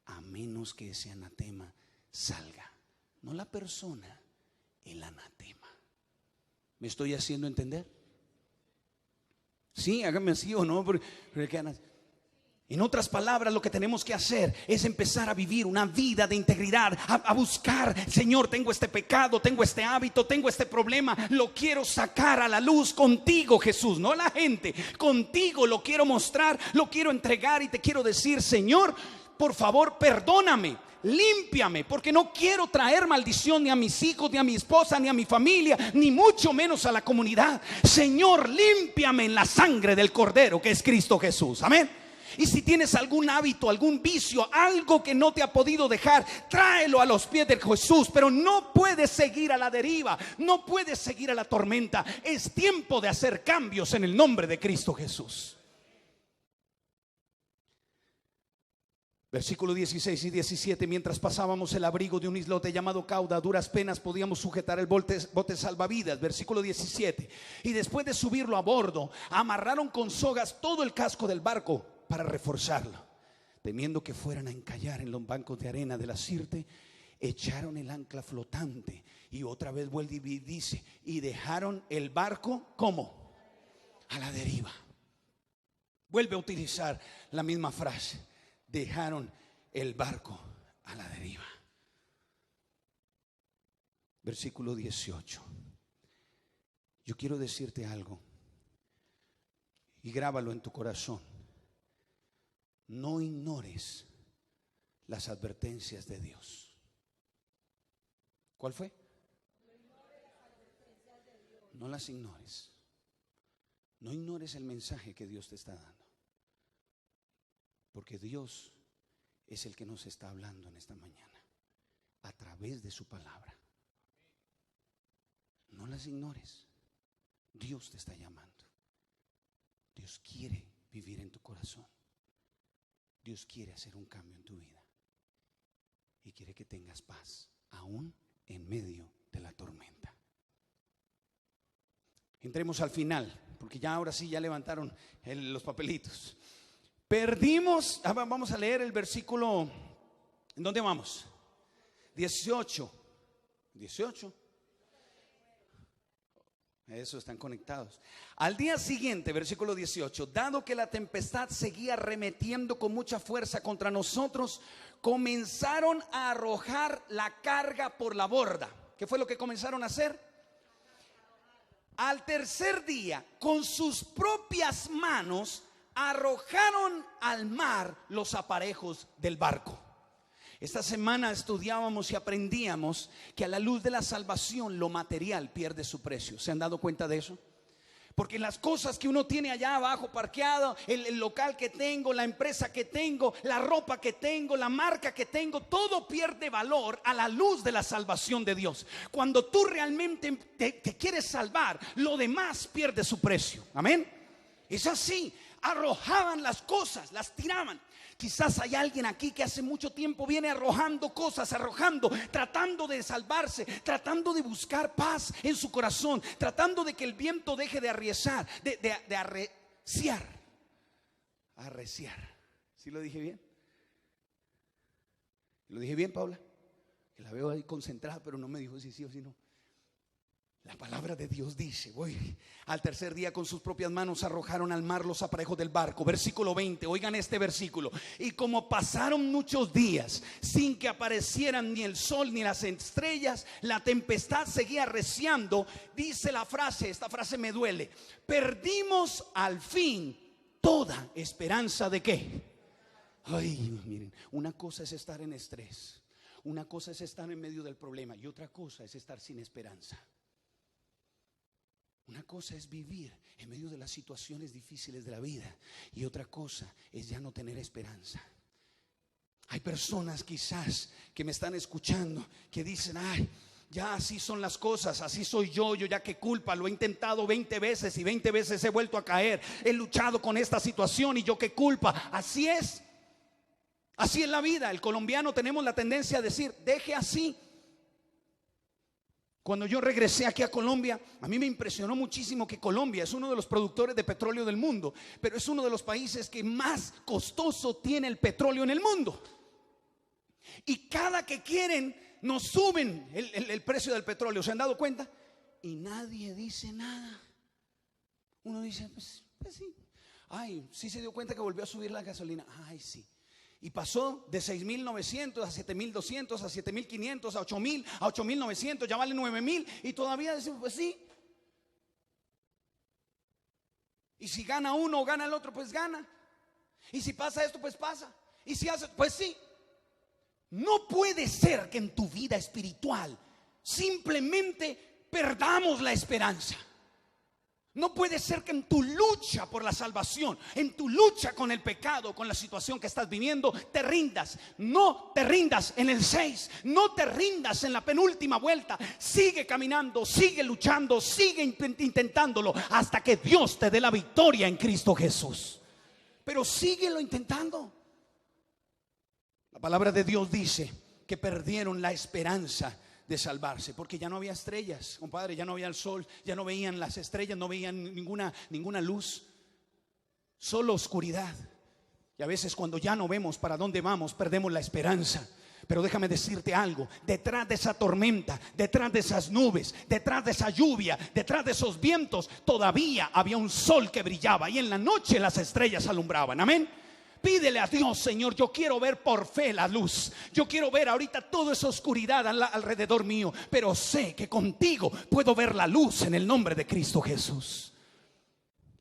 a menos que ese anatema salga. No la persona, el anatema. ¿Me estoy haciendo entender? Sí, hágame así o no. En otras palabras, lo que tenemos que hacer es empezar a vivir una vida de integridad, a buscar: Señor, tengo este pecado, tengo este hábito, tengo este problema, lo quiero sacar a la luz contigo, Jesús, no la gente, contigo lo quiero mostrar, lo quiero entregar y te quiero decir: Señor, por favor, perdóname, límpiame, porque no quiero traer maldición ni a mis hijos, ni a mi esposa, ni a mi familia, ni mucho menos a la comunidad. Señor, límpiame en la sangre del Cordero que es Cristo Jesús. Amén. Y si tienes algún hábito, algún vicio, algo que no te ha podido dejar, tráelo a los pies de Jesús. Pero no puedes seguir a la deriva, no puedes seguir a la tormenta. Es tiempo de hacer cambios en el nombre de Cristo Jesús. Versículo 16 y 17: mientras pasábamos el abrigo de un islote llamado Cauda, a duras penas podíamos sujetar el bote salvavidas. Versículo 17: y después de subirlo a bordo, amarraron con sogas todo el casco del barco para reforzarlo. Temiendo que fueran a encallar en los bancos de arena de la Sirte, echaron el ancla flotante. Y otra vez vuelve y dice: y dejaron el barco, ¿cómo? A la deriva. Vuelve a utilizar la misma frase: dejaron el barco a la deriva. Versículo 18. Yo quiero decirte algo y grábalo en tu corazón: no ignores las advertencias de Dios. ¿Cuál fue? No las ignores. No ignores el mensaje que Dios te está dando, porque Dios es el que nos está hablando en esta mañana a través de su palabra. No las ignores. Dios te está llamando. Dios quiere vivir en tu corazón. Dios quiere hacer un cambio en tu vida y quiere que tengas paz aún en medio de la tormenta. Entremos al final. porque ya ahora sí ya levantaron los papelitos. Perdimos, vamos a leer el versículo, ¿en dónde vamos? 18. Eso, están conectados. Al día siguiente, versículo 18, dado que la tempestad seguía arremetiendo con mucha fuerza contra nosotros, comenzaron a arrojar la carga por la borda. ¿Qué fue lo que comenzaron a hacer? Al tercer día, con sus propias manos, arrojaron al mar los aparejos del barco. Esta semana estudiábamos y aprendíamos que a la luz de la salvación lo material pierde su precio. ¿Se han dado cuenta de eso? Porque las cosas que uno tiene allá abajo parqueado, el local que tengo, la empresa que tengo, la ropa que tengo, la marca que tengo, todo pierde valor a la luz de la salvación de Dios. Cuando tú realmente te quieres salvar, lo demás pierde su precio. Amén. Es así. Arrojaban las cosas, las tiraban. Quizás hay alguien aquí que hace mucho tiempo viene arrojando cosas, tratando de salvarse, tratando de buscar paz en su corazón, tratando de que el viento deje de arreciar, de arreciar. ¿Sí lo dije bien? ¿Lo dije bien, Paula? Que la veo ahí concentrada, pero no me dijo si sí o si no. La palabra de Dios dice, al tercer día con sus propias manos arrojaron al mar los aparejos del barco. Versículo 20, oigan este versículo. Y como pasaron muchos días sin que aparecieran ni el sol ni las estrellas, la tempestad seguía arreciando. Dice la frase, esta frase me duele: perdimos al fin toda esperanza de ¿qué? Ay, miren, una cosa es estar en estrés, una cosa es estar en medio del problema y otra cosa es estar sin esperanza. Una cosa es vivir en medio de las situaciones difíciles de la vida y otra cosa es ya no tener esperanza. Hay personas quizás que me están escuchando que dicen: ay, ya así son las cosas, así soy yo ya qué culpa, lo he intentado 20 veces y 20 veces he vuelto a caer, he luchado con esta situación y yo qué culpa. Así es la vida. El colombiano tenemos la tendencia a decir: deje así. Cuando yo regresé aquí a Colombia, a mí me impresionó muchísimo que Colombia es uno de los productores de petróleo del mundo, pero es uno de los países que más costoso tiene el petróleo en el mundo. Y cada que quieren nos suben el precio del petróleo. ¿Se han dado cuenta? Y nadie dice nada. Uno dice, pues sí. Ay, sí se dio cuenta que volvió a subir la gasolina. Ay, sí. Y pasó de 6.900 a 7.200 a 7.500 a 8.000 a 8.900, ya vale 9.000 y todavía decimos, pues sí. Y si gana uno o gana el otro, pues gana. Y si pasa esto, pues pasa. Y si hace, pues sí. No puede ser que en tu vida espiritual simplemente perdamos la esperanza. No puede ser que en tu lucha por la salvación, en tu lucha con el pecado, con la situación que estás viviendo, te rindas. No te rindas en el 6, no te rindas en la penúltima vuelta. Sigue caminando, sigue luchando, sigue intentándolo hasta que Dios te dé la victoria en Cristo Jesús. Pero síguelo intentando. La palabra de Dios dice que perdieron la esperanza de salvarse, porque ya no había estrellas, compadre, ya no había el sol, ya no veían las estrellas, no veían ninguna luz, solo oscuridad. Y a veces cuando ya no vemos para dónde vamos, perdemos la esperanza. Pero déjame decirte algo: detrás de esa tormenta, detrás de esas nubes, detrás de esa lluvia, detrás de esos vientos, todavía había un sol que brillaba y en la noche las estrellas alumbraban. Amén. Pídele a Dios: Señor, yo quiero ver por fe la luz. Yo quiero ver ahorita toda esa oscuridad alrededor mío, pero sé que contigo puedo ver la luz en el nombre de Cristo Jesús.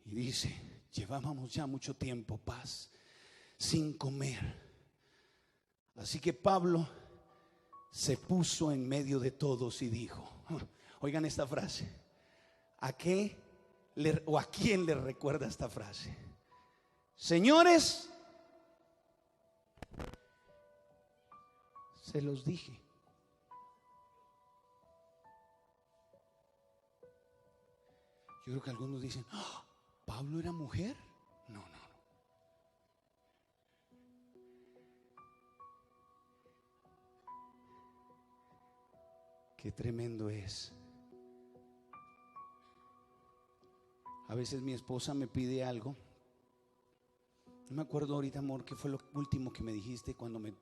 Y dice: llevábamos ya mucho tiempo, paz, sin comer. Así que Pablo se puso en medio de todos y dijo, oigan esta frase, ¿a quién le recuerda esta frase? Señores, se los dije. Yo creo que algunos dicen, ¿Pablo era mujer? No. Qué tremendo es A veces mi esposa me pide algo. No me acuerdo ahorita, amor, qué fue lo último que me dijiste cuando me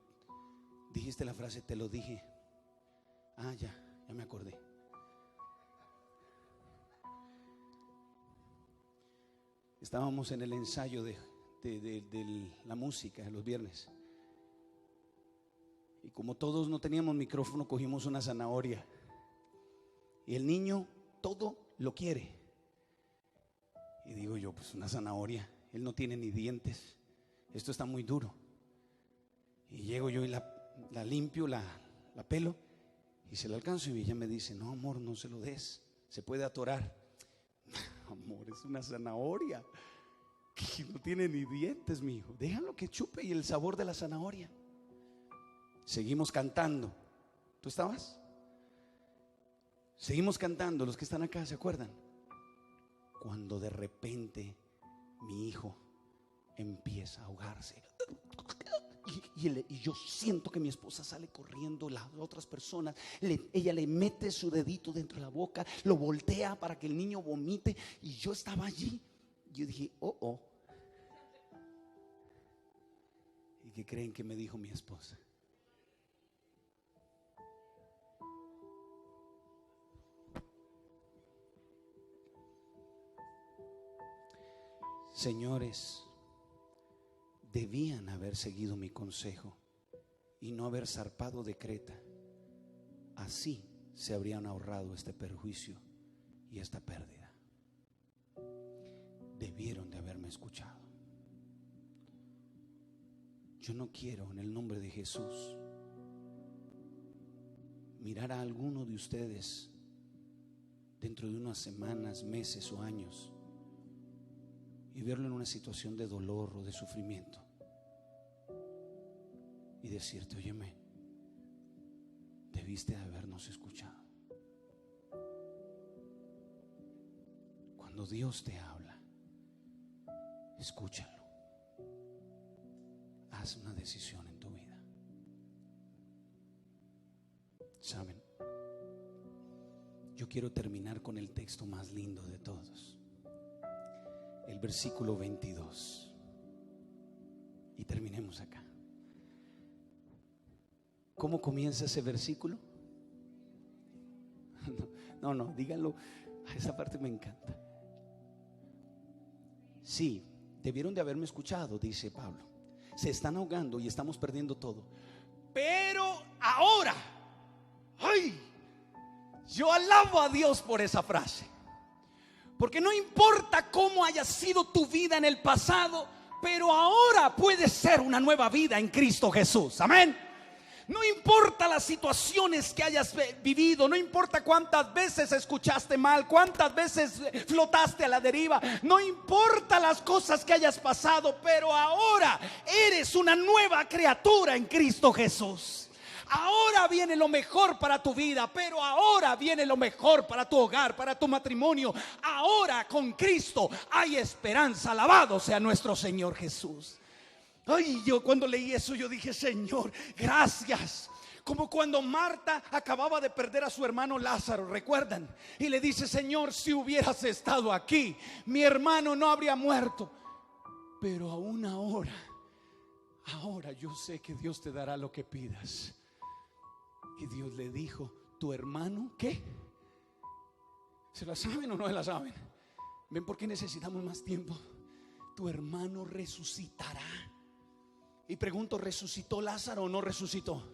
dijiste la frase, te lo dije. Ya me acordé. Estábamos en el ensayo de la música los viernes. Y como todos no teníamos micrófono, cogimos una zanahoria. Y el niño todo lo quiere. Y digo yo, pues una zanahoria, él no tiene ni dientes, esto está muy duro. Y llego yo y la limpio, la pelo y se la alcanzo. Y ella me dice, no amor, no se lo des, se puede atorar. Amor, es una zanahoria que no tiene ni dientes, mi hijo. Déjalo que chupe y el sabor de la zanahoria. Seguimos cantando. ¿Tú estabas? Seguimos cantando. Los que están acá se acuerdan. Cuando de repente mi hijo empieza a ahogarse y yo siento que mi esposa sale corriendo. Las otras personas, ella le mete su dedito dentro de la boca, lo voltea para que el niño vomite. Y yo estaba allí. Yo dije, oh. ¿Y qué creen que me dijo mi esposa? Señores, debían haber seguido mi consejo y no haber zarpado de Creta. Así se habrían ahorrado este perjuicio y esta pérdida. Debieron de haberme escuchado. Yo no quiero, en el nombre de Jesús, mirar a alguno de ustedes dentro de unas semanas, meses o años y verlo en una situación de dolor o de sufrimiento y decirte, óyeme, debiste habernos escuchado. Cuando Dios te habla, escúchalo. Haz una decisión en tu vida. ¿Saben? Yo quiero terminar con el texto más lindo de todos, el versículo 22, y terminemos acá. ¿Cómo comienza ese versículo? No, díganlo. Esa parte me encanta. Sí, debieron de haberme escuchado, dice Pablo. Se están ahogando y estamos perdiendo todo. Pero ahora, yo alabo a Dios por esa frase. Porque no importa cómo haya sido tu vida en el pasado, pero ahora puede ser una nueva vida en Cristo Jesús. Amén. No importa las situaciones que hayas vivido, no importa cuántas veces escuchaste mal, cuántas veces flotaste a la deriva, no importa las cosas que hayas pasado, pero ahora eres una nueva criatura en Cristo Jesús. Ahora viene lo mejor para tu vida, pero ahora viene lo mejor para tu hogar, para tu matrimonio. Ahora con Cristo hay esperanza. Alabado sea nuestro Señor Jesús. Yo cuando leí eso yo dije, Señor, gracias. Como cuando Marta acababa de perder a su hermano Lázaro, ¿recuerdan? Y le dice, Señor, si hubieras estado aquí, mi hermano no habría muerto. Pero aún ahora yo sé que Dios te dará lo que pidas. Y Dios le dijo, ¿tu hermano qué? ¿Se la saben o no se la saben? ¿Ven por qué necesitamos más tiempo? Tu hermano resucitará. Y pregunto, ¿resucitó Lázaro o no resucitó?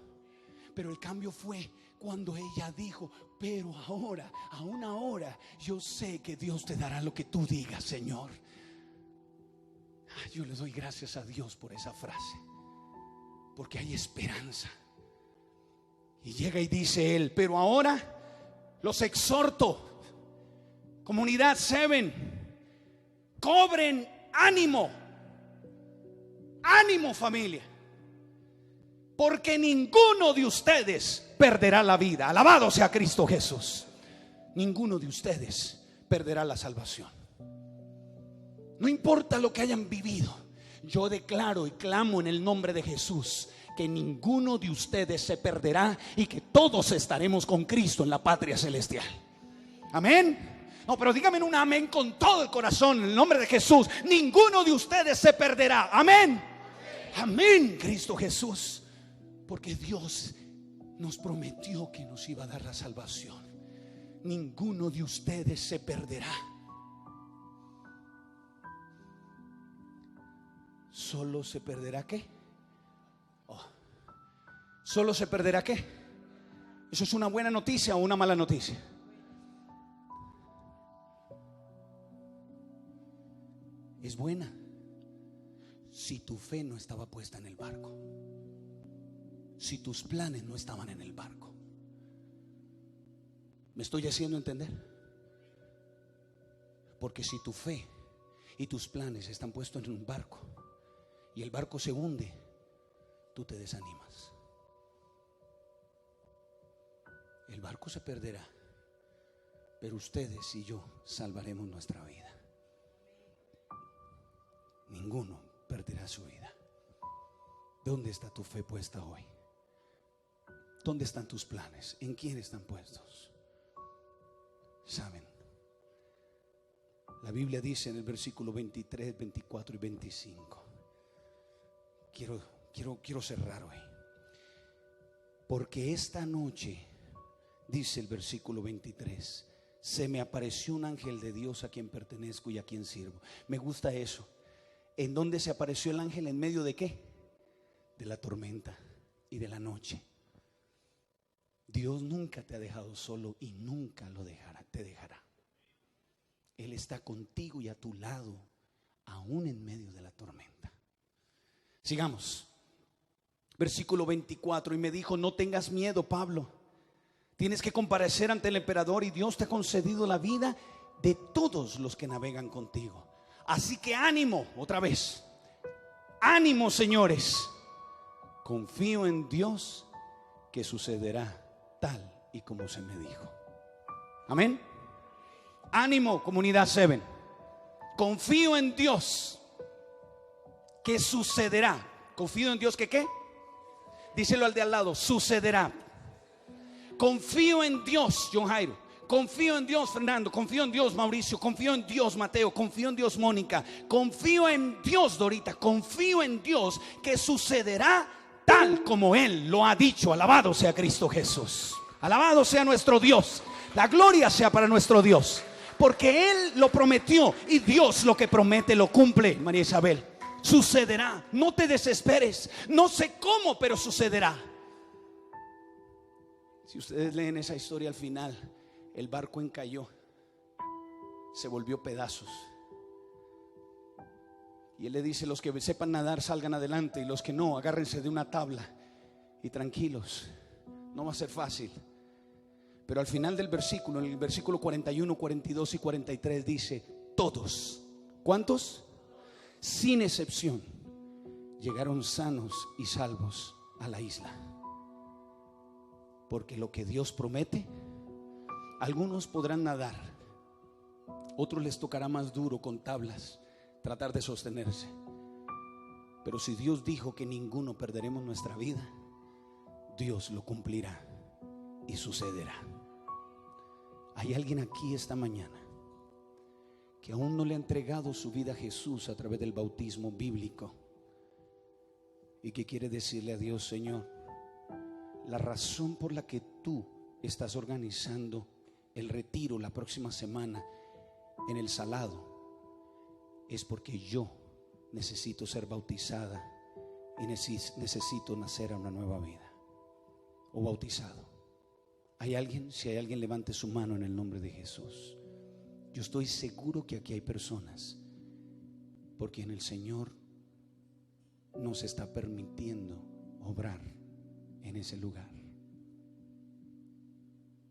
Pero el cambio fue cuando ella dijo, pero aún ahora, yo sé que Dios te dará lo que tú digas, Señor. Yo le doy gracias a Dios por esa frase, porque hay esperanza. Y llega y dice él, pero ahora los exhorto, comunidad 7, cobren ánimo. Ánimo, familia, porque ninguno de ustedes perderá la vida. Alabado sea Cristo Jesús. Ninguno de ustedes perderá la salvación. No importa lo que hayan vivido, yo declaro y clamo en el nombre de Jesús que ninguno de ustedes se perderá y que todos estaremos con Cristo en la patria celestial. Amén. No, pero dígame un amén con todo el corazón, en el nombre de Jesús. Ninguno de ustedes se perderá. Amén. Amén, Cristo Jesús. Porque Dios nos prometió que nos iba a dar la salvación. Ninguno de ustedes se perderá. ¿Solo se perderá qué? ¿Solo se perderá qué? ¿Eso es una buena noticia o una mala noticia? Es buena si tu fe no estaba puesta en el barco, si tus planes no estaban en el barco. ¿Me estoy haciendo entender? Porque si tu fe y tus planes están puestos en un barco y el barco se hunde, tú te desanimas. El barco se perderá, pero ustedes y yo salvaremos nuestra vida. Ninguno perderá su vida. ¿Dónde está tu fe puesta hoy? ¿Dónde están tus planes? ¿En quién están puestos? ¿Saben? La Biblia dice en el versículo 23, 24 y 25. Quiero cerrar hoy. Porque esta noche, dice el versículo 23, se me apareció un ángel de Dios a quien pertenezco y a quien sirvo. Me gusta eso. ¿En dónde se apareció el ángel? ¿En medio de qué? De la tormenta y de la noche. Dios nunca te ha dejado solo y nunca te dejará. Él está contigo y a tu lado, aún en medio de la tormenta. Sigamos. Versículo 24. Y me dijo: no tengas miedo, Pablo. Tienes que comparecer ante el emperador y Dios te ha concedido la vida de todos los que navegan contigo. Así que ánimo, otra vez. Ánimo, señores. Confío en Dios que sucederá tal y como se me dijo. Amén. Ánimo, comunidad 7. Confío en Dios que sucederá. Confío en Dios que ¿qué? Díselo al de al lado, sucederá. Confío en Dios, John Jairo. Confío en Dios, Fernando. Confío en Dios, Mauricio. Confío en Dios, Mateo. Confío en Dios, Mónica. Confío en Dios, Dorita. Confío en Dios que sucederá tal como Él lo ha dicho. Alabado sea Cristo Jesús. Alabado sea nuestro Dios. La gloria sea para nuestro Dios. Porque Él lo prometió y Dios lo que promete lo cumple, María Isabel. Sucederá. No te desesperes. No sé cómo, pero sucederá. Si ustedes leen esa historia al final, el barco encalló, se volvió pedazos. Y Él le dice: los que sepan nadar salgan adelante, y los que no, agárrense de una tabla y tranquilos. No va a ser fácil. Pero al final del versículo, en el versículo 41, 42 y 43 dice: todos. ¿Cuántos? Sin excepción llegaron sanos y salvos a la isla. Porque lo que Dios promete, algunos podrán nadar, otros les tocará más duro con tablas tratar de sostenerse. Pero si Dios dijo que ninguno perderemos nuestra vida, Dios lo cumplirá y sucederá. Hay alguien aquí esta mañana que aún no le ha entregado su vida a Jesús a través del bautismo bíblico y que quiere decirle a Dios: Señor, la razón por la que tú estás organizando el retiro la próxima semana en el Salado es porque yo necesito ser bautizada y necesito nacer a una nueva vida, o bautizado. ¿Hay alguien? Si hay alguien, levante su mano en el nombre de Jesús. Yo estoy seguro que aquí hay personas por quien el Señor nos está permitiendo obrar en ese lugar.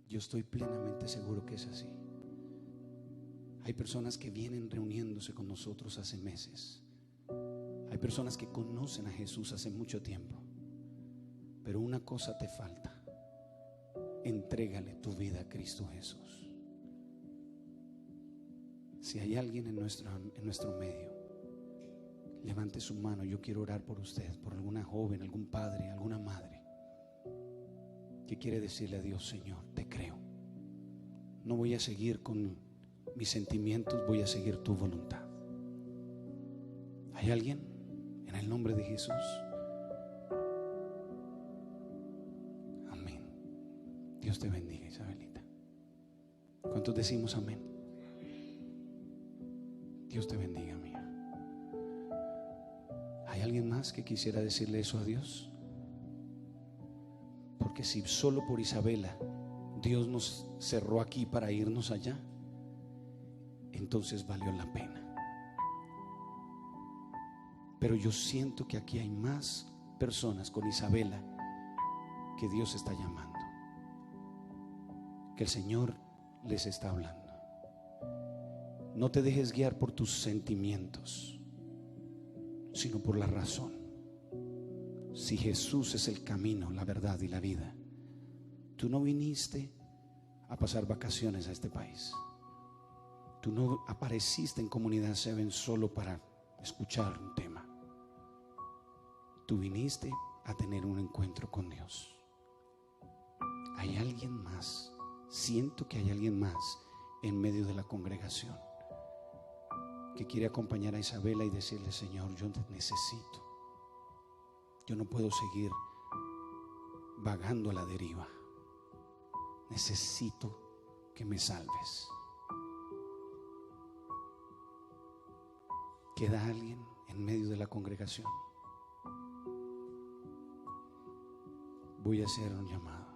Yo estoy plenamente seguro que es así. Hay personas que vienen reuniéndose con nosotros hace meses. Hay personas que conocen a Jesús hace mucho tiempo. Pero una cosa te falta: entrégale tu vida a Cristo Jesús. Si hay alguien en nuestro medio, levante su mano. Yo quiero orar por usted, por alguna joven, algún padre, alguna madre que quiere decirle a Dios: Señor, te creo. No voy a seguir con mis sentimientos, voy a seguir tu voluntad. ¿Hay alguien? En el nombre de Jesús. Amén. Dios te bendiga, Isabelita. ¿Cuántos decimos amén? Dios te bendiga, mía. ¿Hay alguien más que quisiera decirle eso a Dios? Porque si solo por Isabela Dios nos cerró aquí para irnos allá, entonces valió la pena. Pero yo siento que aquí hay más personas con Isabela que Dios está llamando, que el Señor les está hablando. No te dejes guiar por tus sentimientos, sino por la razón. Si Jesús es el camino, la verdad y la vida, tú no viniste a pasar vacaciones a este país. Tú no apareciste en Comunidad Seven solo para escuchar un tema. Tú viniste a tener un encuentro con Dios. Hay alguien más. Siento que hay alguien más en medio de la congregación que quiere acompañar a Isabela y decirle: Señor, yo te necesito. Yo no puedo seguir vagando a la deriva. Necesito que me salves. ¿Queda alguien en medio de la congregación? Voy a hacer un llamado.